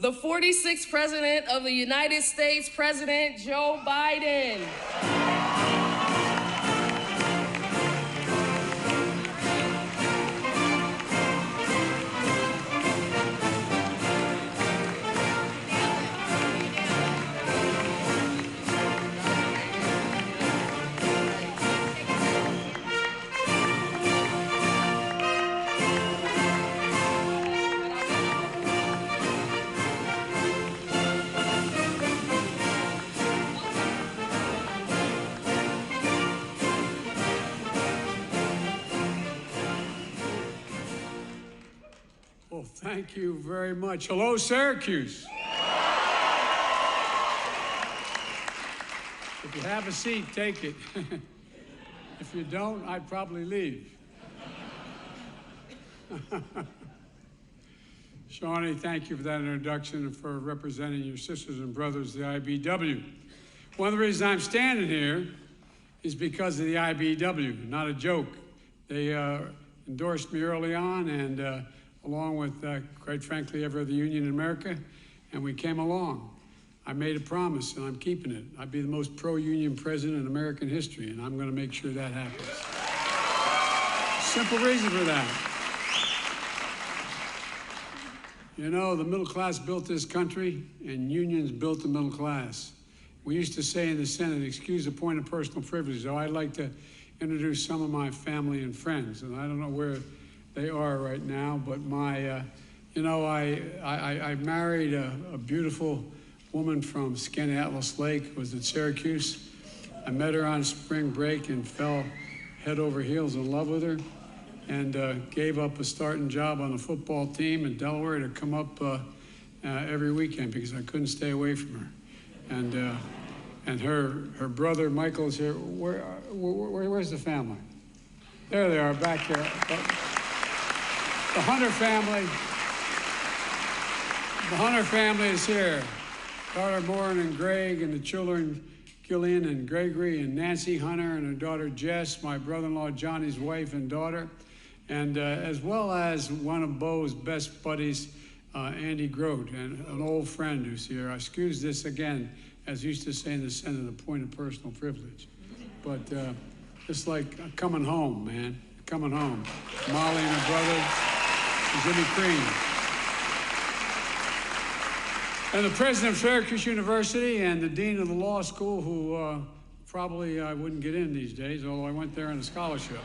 the 46th President of the United States, President Joe Biden. Well, thank you very much. Hello, Syracuse. If you have a seat, take it. If you don't, I'd probably leave. Shawnee, thank you for that introduction and for representing your sisters and brothers, the IBW. One of the reasons I'm standing here is because of the IBW, not a joke. They endorsed me early on, and along with, quite frankly, every other union in America, and we came along. I made a promise, and I'm keeping it. I'd be the most pro-union president in American history, and I'm going to make sure that happens. Simple reason for that. You know, the middle class built this country, and unions built the middle class. We used to say in the Senate, excuse the point of personal privilege, though I'd like to introduce some of my family and friends, and I don't know where they are right now, but my, you know, I married a beautiful woman from Skaneateles Lake, was at Syracuse. I met her on spring break and fell head over heels in love with her, and gave up a starting job on the football team in Delaware to come up every weekend because I couldn't stay away from her. And her brother Michael is here. Where's the family? There they are, back here. The Hunter family is here. Daughter Maureen and Greg, and the children Gillian and Gregory and Nancy Hunter, and her daughter Jess, my brother-in-law Johnny's wife and daughter, and as well as one of Bo's best buddies, Andy Grote, and an old friend who's here. I excuse this again, as used to say in the Senate, a point of personal privilege. But just like coming home, man, coming home. Molly and her brother, Jimmy Crean. And the president of Syracuse University and the dean of the law school, who probably I wouldn't get in these days, although I went there on a scholarship.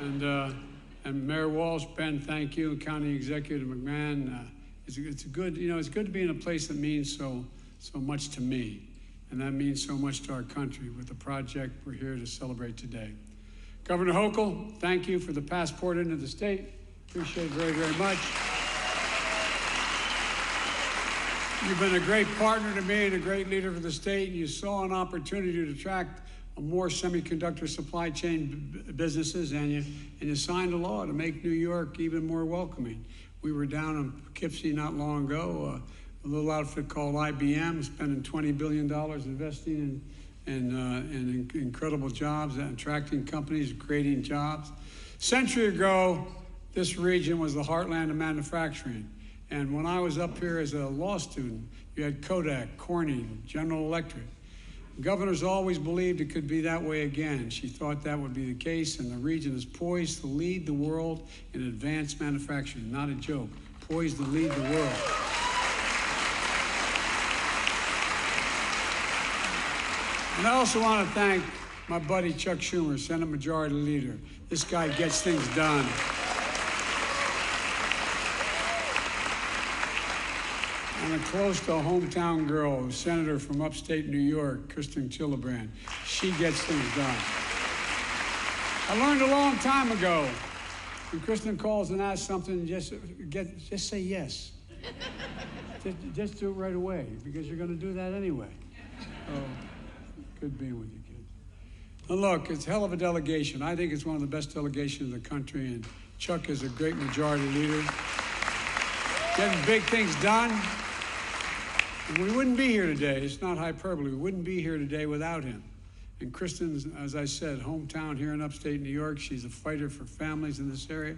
And Mayor Walsh, Ben, thank you, County Executive McMahon. It's good, you know, it's good to be in a place that means so much to me, and that means so much to our country with the project we're here to celebrate today. Governor Hochul, thank you for the passport into the state. Appreciate it very, very much. You've been a great partner to me and a great leader for the state. You saw an opportunity to attract more semiconductor supply chain businesses, and you signed a law to make New York even more welcoming. We were down in Poughkeepsie not long ago, a little outfit called IBM, spending $20 billion investing in incredible jobs, attracting companies, creating jobs. A century ago, this region was the heartland of manufacturing. And when I was up here as a law student, you had Kodak, Corning, General Electric. Governors always believed it could be that way again. She thought that would be the case, and the region is poised to lead the world in advanced manufacturing. Not a joke, poised to lead the world. And I also want to thank my buddy Chuck Schumer, Senate Majority Leader. This guy gets things done. And a close to a hometown girl, a senator from upstate New York, Kristen Gillibrand. She gets things done. I learned a long time ago, when Kristen calls and asks something, just say yes. just do it right away, because you're going to do that anyway. So, good being with you, kids. And look, it's a hell of a delegation. I think it's one of the best delegations in the country, and Chuck is a great majority leader. Getting big things done. And we wouldn't be here today. It's not hyperbole. We wouldn't be here today without him. And Kristen's, as I said, hometown here in upstate New York. She's a fighter for families in this area.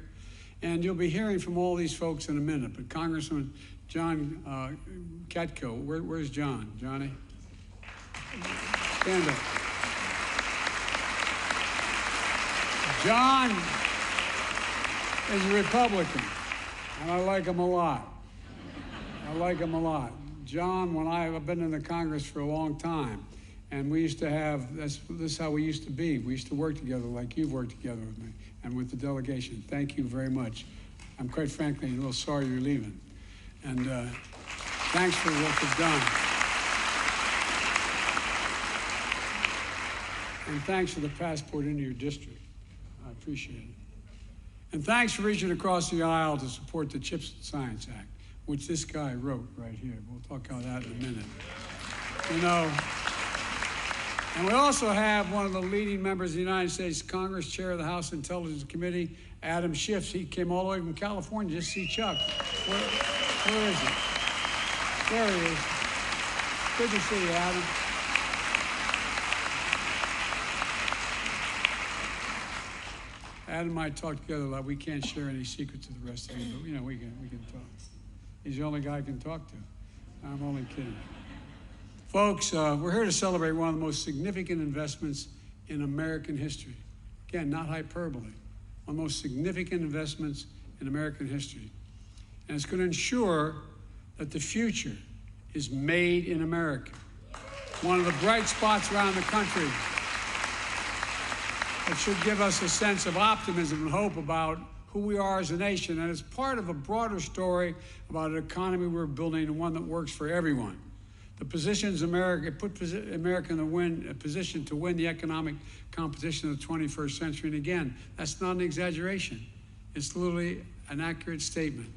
And you'll be hearing from all these folks in a minute. But Congressman John Katko, where's John? Johnny? Stand up. John is a Republican, and I like him a lot. I like him a lot. John, I've been in the Congress for a long time, and we used to have, this is how we used to be. We used to work together like you've worked together with me and with the delegation. Thank you very much. I'm quite frankly a little sorry you're leaving. And thanks for what you've done. And thanks for the passport into your district. I appreciate it. And thanks for reaching across the aisle to support the CHIPS and Science Act, which this guy wrote right here. We'll talk about that in a minute. You know, and we also have one of the leading members of the United States Congress, Chair of the House Intelligence Committee, Adam Schiff. He came all the way from California just to see Chuck. Where is he? There he is. Good to see you, Adam. Adam and I talk together a lot. We can't share any secrets with the rest of you, but you know, we can talk. He's the only guy I can talk to. I'm only kidding. Folks, we're here to celebrate one of the most significant investments in American history. Again, not hyperbole. One of the most significant investments in American history. And it's going to ensure that the future is made in America. One of the bright spots around the country that should give us a sense of optimism and hope about who we are as a nation. And it's part of a broader story about an economy we're building and one that works for everyone. The positions America put America in a position to win the economic competition of the 21st century. And again, that's not an exaggeration. It's literally an accurate statement.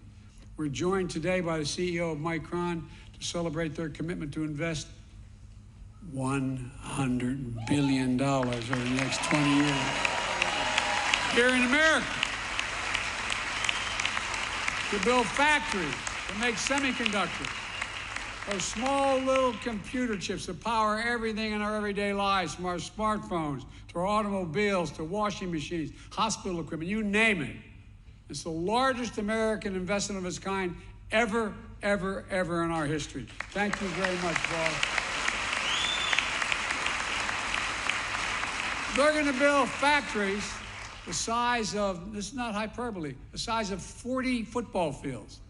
We're joined today by the CEO of Micron to celebrate their commitment to invest $100 billion over the next 20 years here in America to build factories, to make semiconductors, those small little computer chips that power everything in our everyday lives, from our smartphones to our automobiles to washing machines, hospital equipment, you name it. It's the largest American investment of its kind ever in our history. Thank you very much, Paul. They're going to build factories the size of, this is not hyperbole, the size of 40 football fields,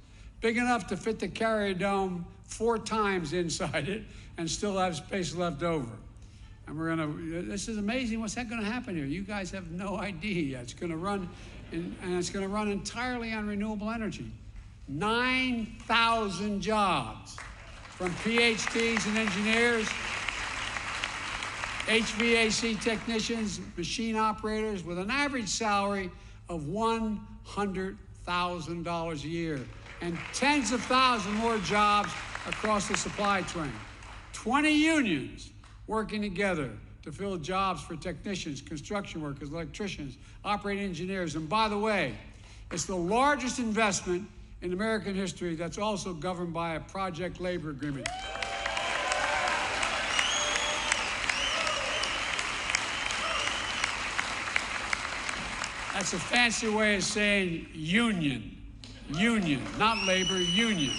big enough to fit the Carrier Dome 4 times inside it and still have space left over. And this is amazing. What's that going to happen here? You guys have no idea. It's going to run, and it's going to run entirely on renewable energy. 9,000 jobs, from PhDs and engineers, HVAC technicians, machine operators, with an average salary of $100,000 a year, and tens of thousands more jobs across the supply chain. 20 unions working together to fill jobs for technicians, construction workers, electricians, operating engineers. And by the way, it's the largest investment in American history that's also governed by a project labor agreement. That's a fancy way of saying union. Union, not labor, union.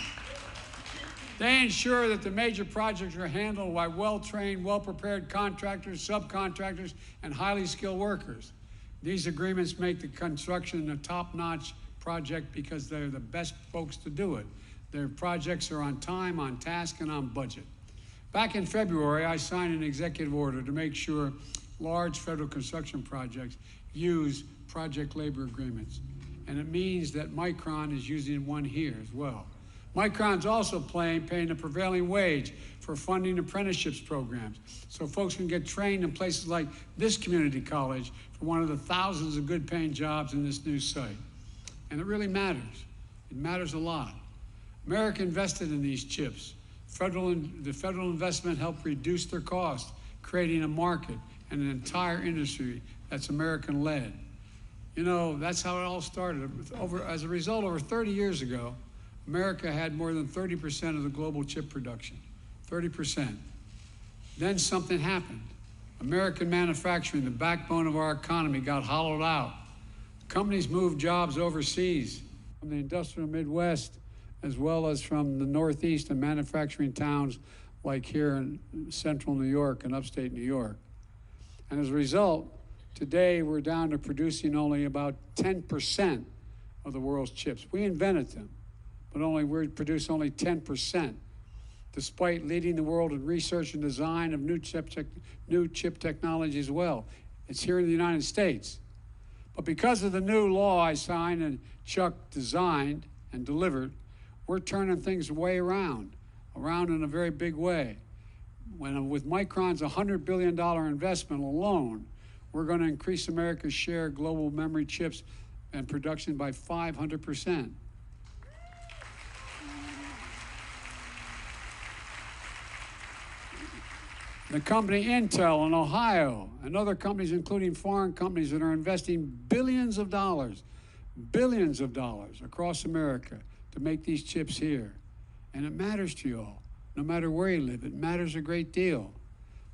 They ensure that the major projects are handled by well-trained, well-prepared contractors, subcontractors, and highly skilled workers. These agreements make the construction a top-notch project because they're the best folks to do it. Their projects are on time, on task, and on budget. Back in February, I signed an executive order to make sure large federal construction projects use project labor agreements. And it means that Micron is using one here as well. Micron's also paying the prevailing wage for funding apprenticeships programs, so folks can get trained in places like this community college for one of the thousands of good-paying jobs in this new site. And it really matters. It matters a lot. America invested in these chips. The federal investment helped reduce their cost, creating a market and an entire industry that's American-led. You know, that's how it all started. As a result, over 30 years ago, America had more than 30% of the global chip production, 30%. Then something happened. American manufacturing, the backbone of our economy, got hollowed out. Companies move jobs overseas from the industrial Midwest as well as from the Northeast and manufacturing towns like here in central New York and upstate New York. And as a result, today we're down to producing only about 10% of the world's chips. We invented them, but we produce only 10%, despite leading the world in research and design of new chip technology as well. It's here in the United States. But because of the new law I signed and Chuck designed and delivered, we're turning things way around in a very big way. With Micron's $100 billion investment alone, we're going to increase America's share of global memory chips and production by 500%. The company Intel in Ohio and other companies, including foreign companies, that are investing billions of dollars across America to make these chips here. And it matters to you all, no matter where you live. It matters a great deal.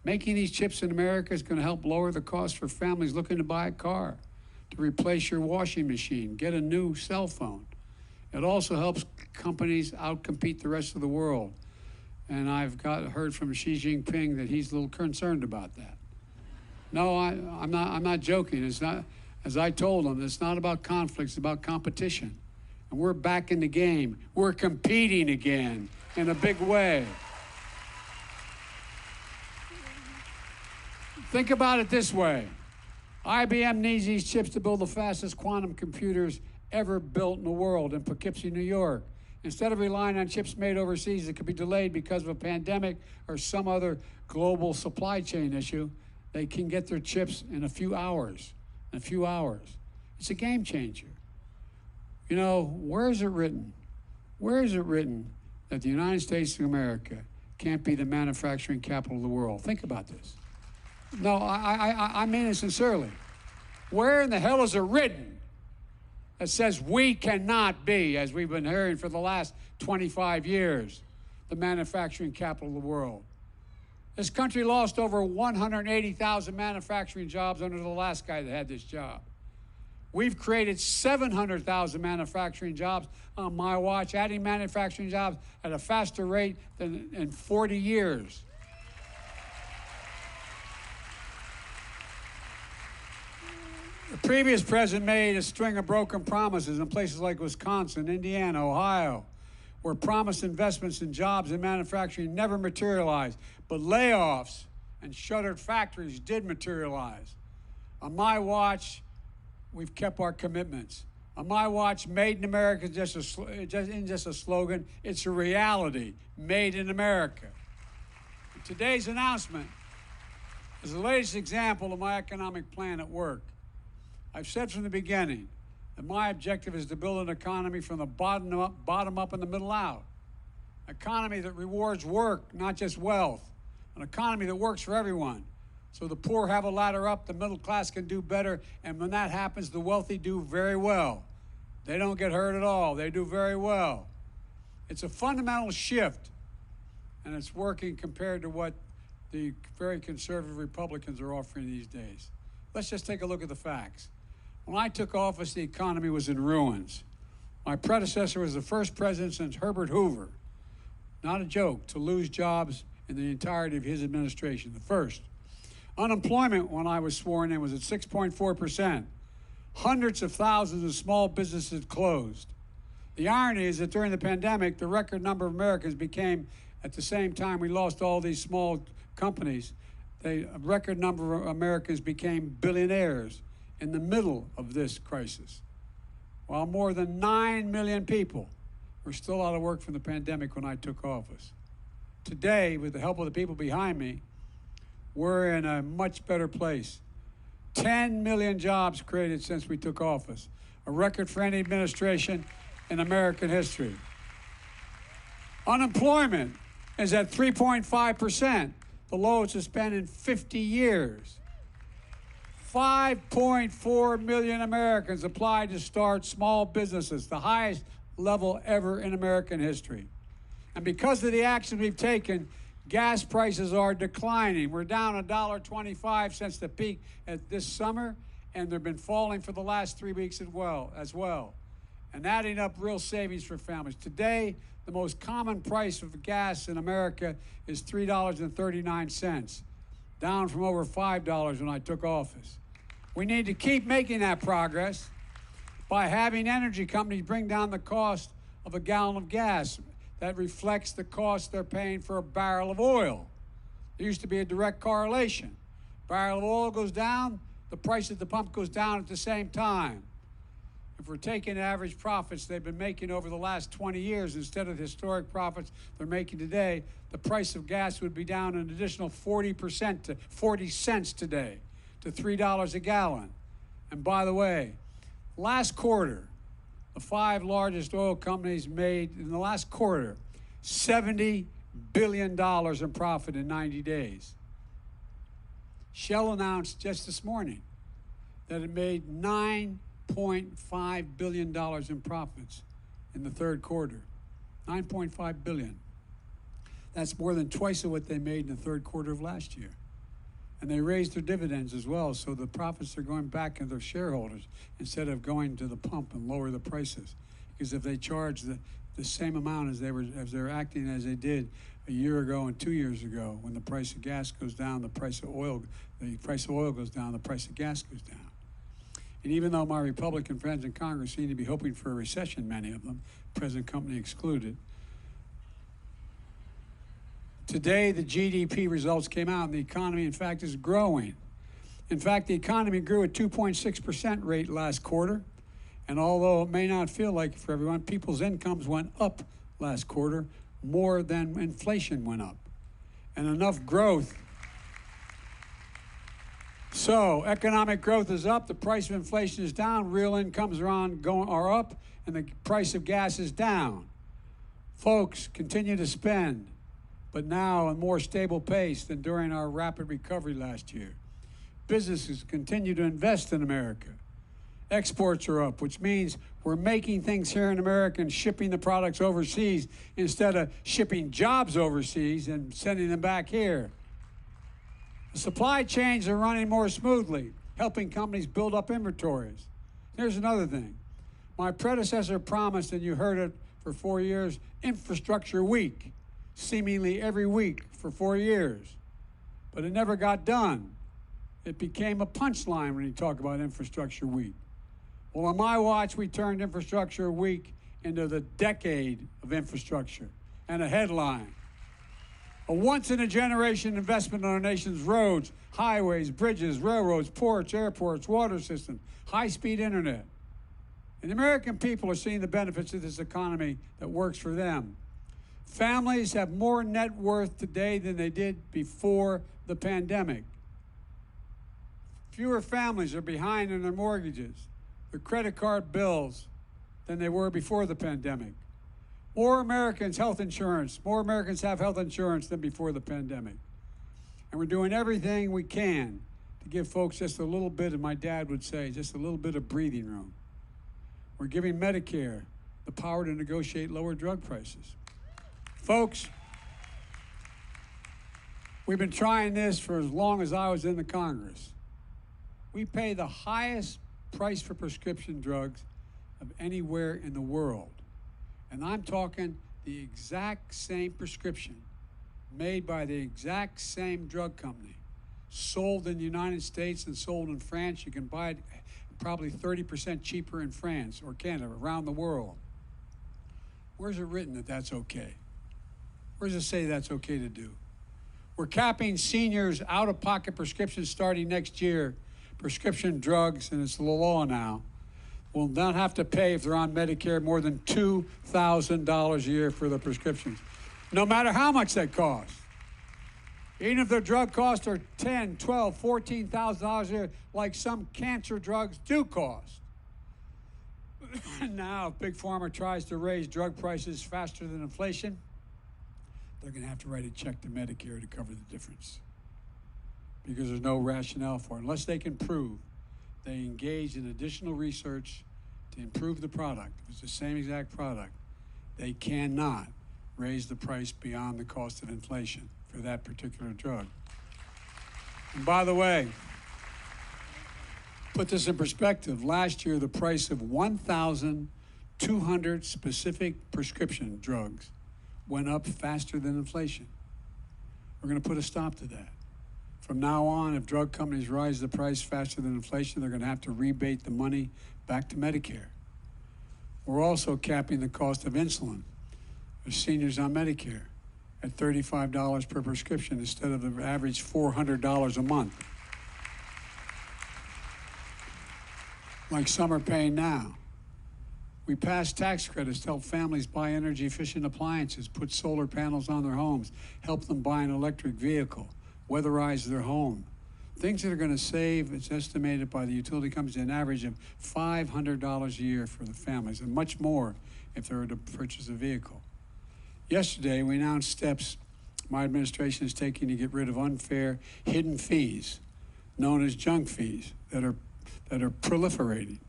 Making these chips in America is going to help lower the cost for families looking to buy a car, to replace your washing machine, get a new cell phone. It also helps companies outcompete the rest of the world. And I've heard from Xi Jinping that he's a little concerned about that. No, I'm not joking. It's not, as I told him, it's not about conflict, it's about competition. And we're back in the game. We're competing again in a big way. Think about it this way. IBM needs these chips to build the fastest quantum computers ever built in the world in Poughkeepsie, New York. Instead of relying on chips made overseas that could be delayed because of a pandemic or some other global supply chain issue, they can get their chips in a few hours. It's a game changer. You know, where is it written? Where is it written that the United States of America can't be the manufacturing capital of the world? Think about this. No, I mean it sincerely. Where in the hell is it written that says we cannot be, as we've been hearing for the last 25 years, the manufacturing capital of the world? This country lost over 180,000 manufacturing jobs under the last guy that had this job. We've created 700,000 manufacturing jobs on my watch, adding manufacturing jobs at a faster rate than in 40 years. The previous president made a string of broken promises in places like Wisconsin, Indiana, Ohio, where promised investments in jobs and manufacturing never materialized, but layoffs and shuttered factories did materialize. On my watch, we've kept our commitments. On my watch, Made in America isn't just a slogan, it's a reality, Made in America. Today's announcement is the latest example of my economic plan at work. I've said from the beginning that my objective is to build an economy from the bottom up and the middle out. An economy that rewards work, not just wealth. An economy that works for everyone. So the poor have a ladder up, the middle class can do better, and when that happens, the wealthy do very well. They don't get hurt at all. They do very well. It's a fundamental shift, and it's working compared to what the very conservative Republicans are offering these days. Let's just take a look at the facts. When I took office, the economy was in ruins. My predecessor was the first president since Herbert Hoover, not a joke, to lose jobs in the entirety of his administration, the first. Unemployment, when I was sworn in, was at 6.4%. Hundreds of thousands of small businesses closed. The irony is that during the pandemic, the record number of Americans became, at the same time we lost all these small companies, a record number of Americans became billionaires in the middle of this crisis, while more than 9 million people were still out of work from the pandemic when I took office. Today, with the help of the people behind me, we're in a much better place. 10 million jobs created since we took office, a record for any administration in American history. Unemployment is at 3.5%, the lowest it's been in 50 years. 5.4 million Americans applied to start small businesses, the highest level ever in American history. And because of the action we've taken, gas prices are declining. We're down $1.25 since the peak this summer, and they've been falling for the last 3 weeks as well, and adding up real savings for families. Today, the most common price of gas in America is $3.39, down from over $5 when I took office. We need to keep making that progress by having energy companies bring down the cost of a gallon of gas. That reflects the cost they're paying for a barrel of oil. There used to be a direct correlation. Barrel of oil goes down, the price at the pump goes down at the same time. If we're taking average profits they've been making over the last 20 years instead of the historic profits they're making today, the price of gas would be down an additional 40% to 40 cents today to $3 a gallon. And by the way, last quarter, the 5 largest oil companies made, in the last quarter, $70 billion in profit in 90 days. Shell announced just this morning that it made $9.5 billion in profits in the third quarter. $9.5 billion. That's more than twice of what they made in the third quarter of last year. And they raised their dividends as well, so the profits are going back to their shareholders instead of going to the pump and lower the prices. Because if they charge the same amount as they're acting as they did a year ago and 2 years ago, when the price of gas goes down, the price of oil goes down, the price of gas goes down. And even though my Republican friends in Congress seem to be hoping for a recession, many of them, present company excluded, today, the GDP results came out, and the economy, in fact, is growing. In fact, the economy grew at 2.6% rate last quarter, and although it may not feel like it for everyone, people's incomes went up last quarter more than inflation went up, and enough growth. So economic growth is up, the price of inflation is down, real incomes are up, and the price of gas is down. Folks, continue to spend, but now at a more stable pace than during our rapid recovery last year. Businesses continue to invest in America. Exports are up, which means we're making things here in America and shipping the products overseas instead of shipping jobs overseas and sending them back here. The supply chains are running more smoothly, helping companies build up inventories. Here's another thing. My predecessor promised, and you heard it for 4 years, infrastructure week, seemingly every week for 4 years. But it never got done. It became a punchline when you talk about infrastructure week. Well, on my watch, we turned infrastructure week into the decade of infrastructure, and a headline. A once-in-a-generation investment in our nation's roads, highways, bridges, railroads, ports, airports, water systems, high-speed internet. And the American people are seeing the benefits of this economy that works for them. Families have more net worth today than they did before the pandemic. Fewer families are behind in their mortgages, their credit card bills, than they were before the pandemic. More Americans have health insurance than before the pandemic. And we're doing everything we can to give folks just a little bit, as my dad would say, just a little bit of breathing room. We're giving Medicare the power to negotiate lower drug prices. Folks, we've been trying this for as long as I was in the Congress. We pay the highest price for prescription drugs of anywhere in the world. And I'm talking the exact same prescription made by the exact same drug company, sold in the United States and sold in France. You can buy it probably 30% cheaper in France or Canada, around the world. Where's it written that that's okay? Where does it say that's okay to do? We're capping seniors' out-of-pocket prescriptions starting next year. Prescription drugs, and it's the law now, will not have to pay if they're on Medicare more than $2,000 a year for the prescriptions, no matter how much they cost. Even if their drug costs are $10,000, $12,000, $14,000 a year, like some cancer drugs do cost. Now, if Big Pharma tries to raise drug prices faster than inflation, they're going to have to write a check to Medicare to cover the difference, because there's no rationale for it. Unless they can prove they engaged in additional research to improve the product, if it's the same exact product, they cannot raise the price beyond the cost of inflation for that particular drug. And by the way, Put this in perspective. Last year, the price of 1,200 specific prescription drugs went up faster than inflation. We're going to put a stop to that. From now on, if drug companies rise the price faster than inflation, they're going to have to rebate the money back to Medicare. We're also capping the cost of insulin for seniors on Medicare at $35 per prescription instead of the average $400 a month, like some are paying now. We passed tax credits to help families buy energy-efficient appliances, put solar panels on their homes, help them buy an electric vehicle, weatherize their home. Things that are going to save, it's estimated by the utility companies, an average of $500 a year for the families, and much more if they were to purchase a vehicle. Yesterday, we announced steps my administration is taking to get rid of unfair hidden fees, known as junk fees, that are proliferating,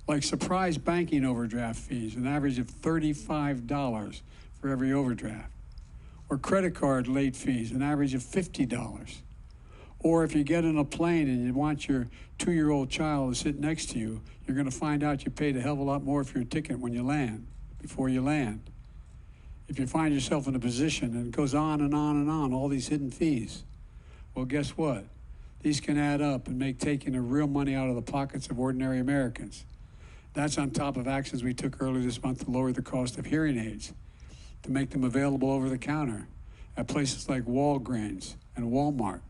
like surprise banking overdraft fees, an average of $35 for every overdraft, or credit card late fees, an average of $50. Or if you get on a plane and you want your 2-year-old child to sit next to you, you're going to find out you paid a hell of a lot more for your ticket when you land, before you land. If you find yourself in a position, and it goes on and on and on, all these hidden fees, well, guess what? These can add up and make taking the real money out of the pockets of ordinary Americans. That's on top of actions we took earlier this month to lower the cost of hearing aids, to make them available over the counter at places like Walgreens and Walmart.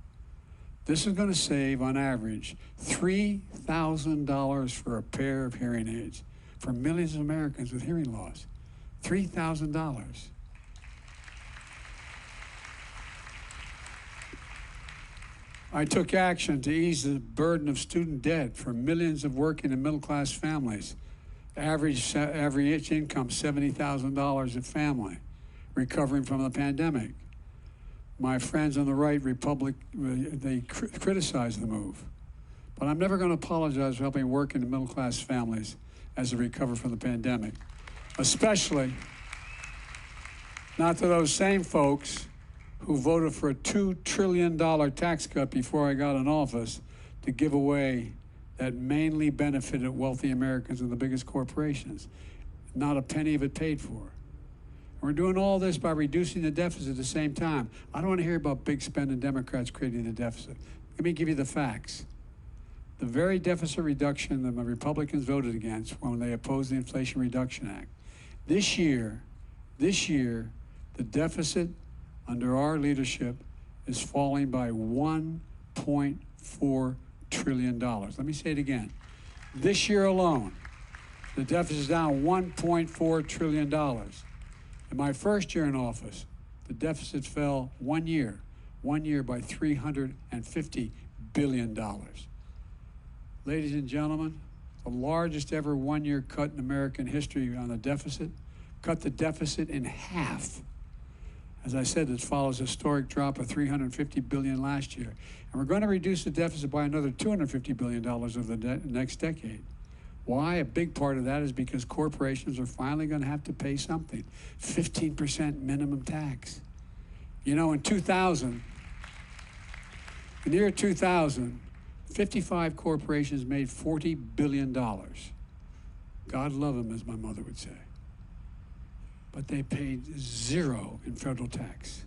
This is going to save, on average, $3,000 for a pair of hearing aids for millions of Americans with hearing loss. $3,000. I took action to ease the burden of student debt for millions of working and middle-class families. Average income, $70,000 a family, recovering from the pandemic. My friends on the right, they criticize the move. But I'm never going to apologize for helping working and middle-class families as they recover from the pandemic. Especially not to those same folks who voted for a $2 trillion tax cut before I got in office to give away that mainly benefited wealthy Americans and the biggest corporations. Not a penny of it paid for. And we're doing all this by reducing the deficit at the same time. I don't want to hear about big spending Democrats creating the deficit. Let me give you the facts. The very deficit reduction that the Republicans voted against when they opposed the Inflation Reduction Act. This year, the deficit under our leadership is falling by $1.4 trillion. Let me say it again. This year alone, the deficit is down $1.4 trillion. In my first year in office, the deficit fell one year by $350 billion. Ladies and gentlemen, the largest ever one-year cut in American history on the deficit, cut the deficit in half. As I said, this follows a historic drop of $350 billion last year. And we're going to reduce the deficit by another $250 billion over the next decade. Why? A big part of that is because corporations are finally going to have to pay something. 15% minimum tax. You know, in the year 2000, 55 corporations made $40 billion. God love them, as my mother would say. But they paid zero in federal tax.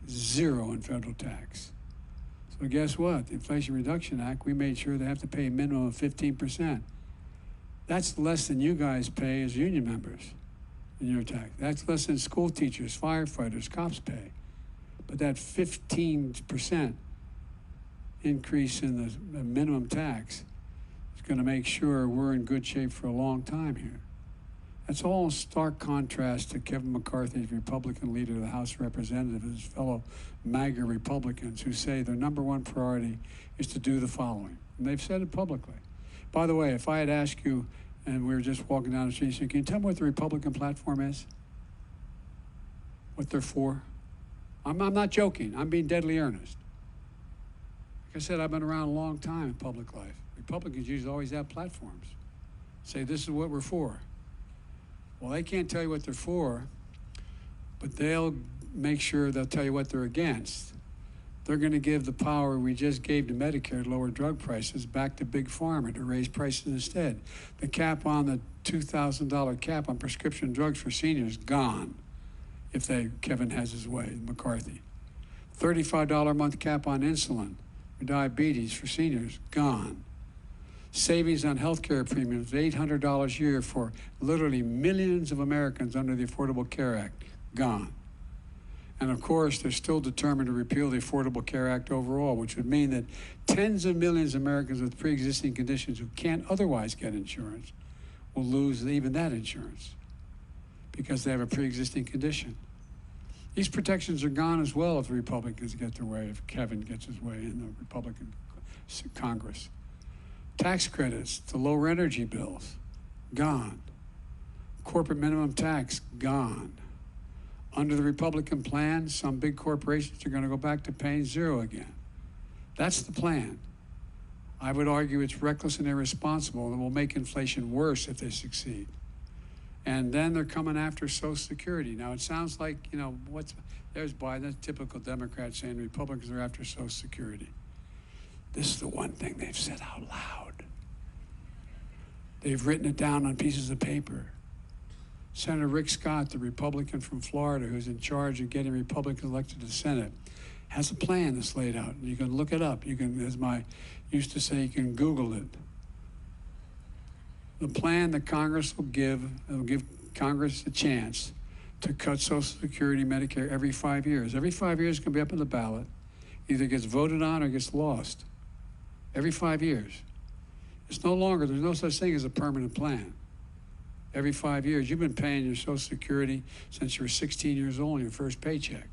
Zero in federal tax. So guess what? The Inflation Reduction Act, we made sure they have to pay a minimum of 15%. That's less than you guys pay as union members in your tax. That's less than school teachers, firefighters, cops pay. But that 15% increase in the minimum tax is going to make sure we're in good shape for a long time here. That's all in stark contrast to Kevin McCarthy, Republican leader of the House of Representatives, and his fellow MAGA Republicans who say their number one priority is to do the following. And they've said it publicly. By the way, if I had asked you, and we were just walking down the street, so can you tell me what the Republican platform is? What they're for? I'm not joking. I'm being deadly earnest. Like I said, I've been around a long time in public life. Republicans usually always have platforms. Say, this is what we're for. Well, they can't tell you what they're for, but they'll make sure they'll tell you what they're against They're going to give the power we just gave to Medicare to lower drug prices back to Big Pharma to raise prices instead. The cap on the $2,000 cap on prescription drugs for seniors, gone, if Kevin has his way, McCarthy. $35 a month cap on insulin for diabetes for seniors, gone. Savings on health care premiums, $800 a year for literally millions of Americans under the Affordable Care Act, gone. And of course, they're still determined to repeal the Affordable Care Act overall, which would mean that tens of millions of Americans with pre-existing conditions who can't otherwise get insurance will lose even that insurance because they have a pre-existing condition. These protections are gone as well if the Republicans get their way, if Kevin gets his way in the Republican Congress. Tax credits to lower energy bills, gone. Corporate minimum tax, gone. Under the Republican plan, some big corporations are going to go back to paying zero again. That's the plan. I would argue it's reckless and irresponsible and will make inflation worse if they succeed. And then they're coming after Social Security. Now, it sounds like, there's Biden, that's typical Democrat saying Republicans are after Social Security. This is the one thing they've said out loud. They've written it down on pieces of paper. Senator Rick Scott, the Republican from Florida, who's in charge of getting Republicans elected to the Senate, has a plan that's laid out. You can look it up. You can, as my used to say, you can Google it. The plan that Congress will give Congress a chance to cut Social Security, Medicare every 5 years. Every 5 years, it's going to be up on the ballot. Either gets voted on or gets lost. Every 5 years. It's no longer, there's no such thing as a permanent plan. Every 5 years, you've been paying your Social Security since you were 16 years old, your first paycheck.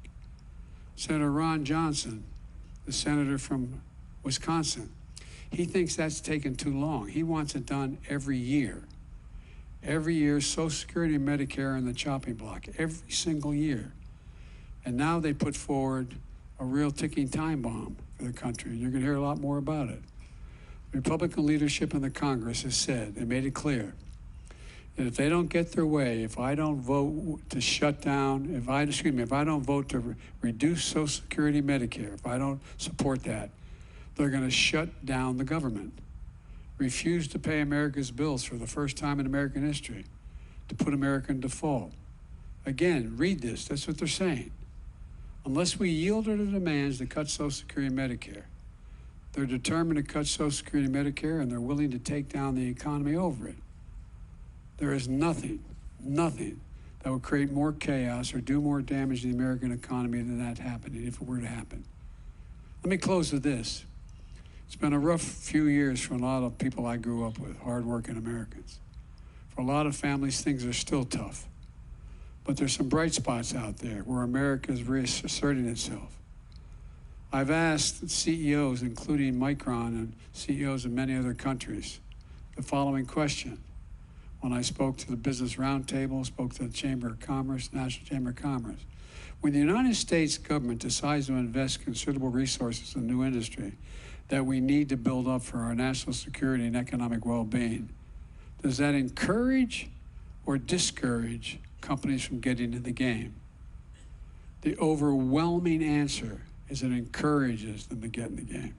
Senator Ron Johnson, the senator from Wisconsin, he thinks that's taken too long. He wants it done every year. Every year, Social Security and Medicare in the chopping block, every single year. And now they put forward a real ticking time bomb for the country. You're going to hear a lot more about it. Republican leadership in the Congress has said, they made it clear, that if they don't get their way, if I don't vote to shut down, if I don't vote to reduce Social Security, Medicare, if I don't support that, they're going to shut down the government, refuse to pay America's bills for the first time in American history, to put America in default. Again, read this, that's what they're saying. Unless we yield to the demands to cut Social Security and Medicare, they're determined to cut Social Security and Medicare, and they're willing to take down the economy over it. There is nothing that would create more chaos or do more damage to the American economy than that happening, if it were to happen. Let me close with this. It's been a rough few years for a lot of people I grew up with, hardworking Americans. For a lot of families, things are still tough. But there's some bright spots out there where America is reasserting itself. I've asked CEOs, including Micron and CEOs of many other countries, the following question. When I spoke to the Business Roundtable, spoke to the Chamber of Commerce, National Chamber of Commerce. When the United States government decides to invest considerable resources in a new industry that we need to build up for our national security and economic well-being, does that encourage or discourage companies from getting in the game? The overwhelming answer is it encourages them to get in the game.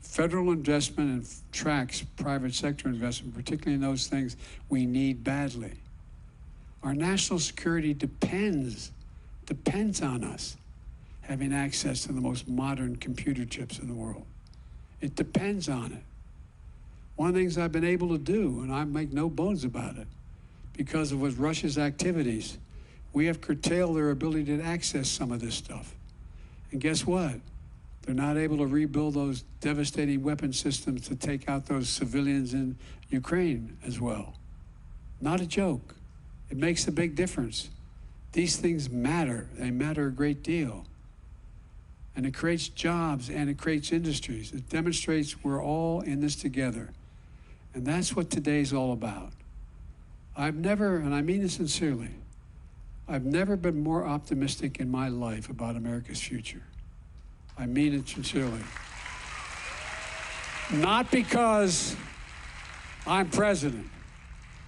Federal investment attracts private sector investment, particularly in those things we need badly. Our national security depends on us having access to the most modern computer chips in the world. It depends on it. One of the things I've been able to do, and I make no bones about it, because of Russia's activities, we have curtailed their ability to access some of this stuff. And guess what? They're not able to rebuild those devastating weapon systems to take out those civilians in Ukraine as well. Not a joke. It makes a big difference. These things matter. They matter a great deal. And it creates jobs and it creates industries. It demonstrates we're all in this together. And that's what today's all about. I've never, and I mean this sincerely, I've never been more optimistic in my life about America's future. I mean it sincerely. Not because I'm president,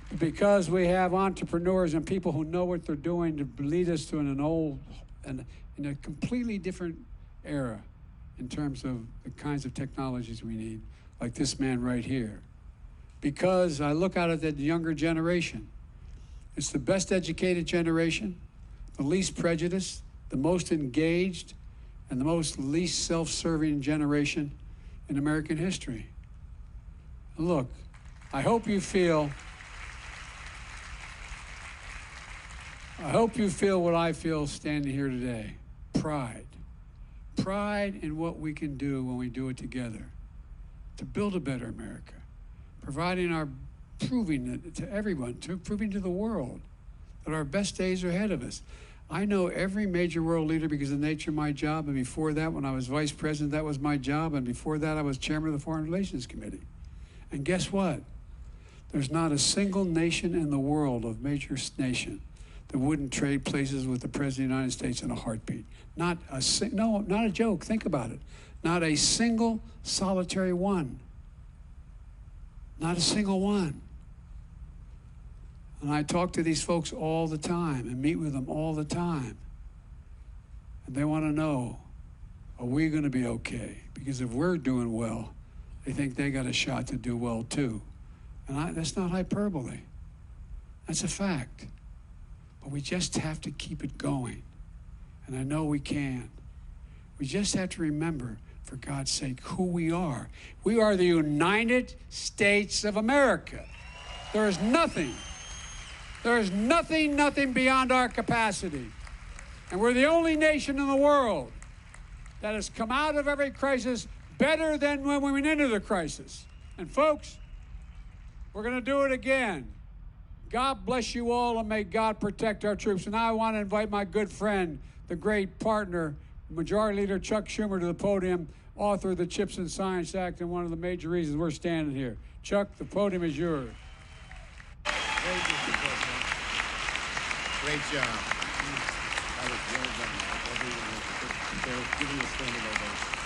but because we have entrepreneurs and people who know what they're doing to lead us to in a completely different era. in terms of the kinds of technologies we need, like this man right here. Because I look out at that younger generation. It's the best educated generation, the least prejudiced, the most engaged, and the most least self-serving generation in American history. And look, I hope you feel what I feel standing here today. Pride. Pride in what we can do when we do it together to build a better America, proving to everyone, proving to the world that our best days are ahead of us. I know every major world leader because of the nature of my job, and before that, when I was vice president, that was my job, and before that, I was chairman of the Foreign Relations Committee. And guess what? There's not a single nation in the world, of major nation, that wouldn't trade places with the President of the United States in a heartbeat. Not a joke, think about it. Not a single solitary one. Not a single one. And I talk to these folks all the time and meet with them all the time. And they want to know, are we going to be okay? Because if we're doing well, they think they got a shot to do well too. And that's not hyperbole. That's a fact. But we just have to keep it going. And I know we can. We just have to remember, for God's sake, who we are. We are the United States of America. There is nothing beyond our capacity. And we're the only nation in the world that has come out of every crisis better than when we went into the crisis. And folks, we're going to do it again. God bless you all, and may God protect our troops. And I want to invite my good friend, the great partner, Majority Leader Chuck Schumer, to the podium, author of the CHIPS and Science Act, and one of the major reasons we're standing here. Chuck, the podium is yours. Great job. That was well done. Everyone was giving you a standing ovation.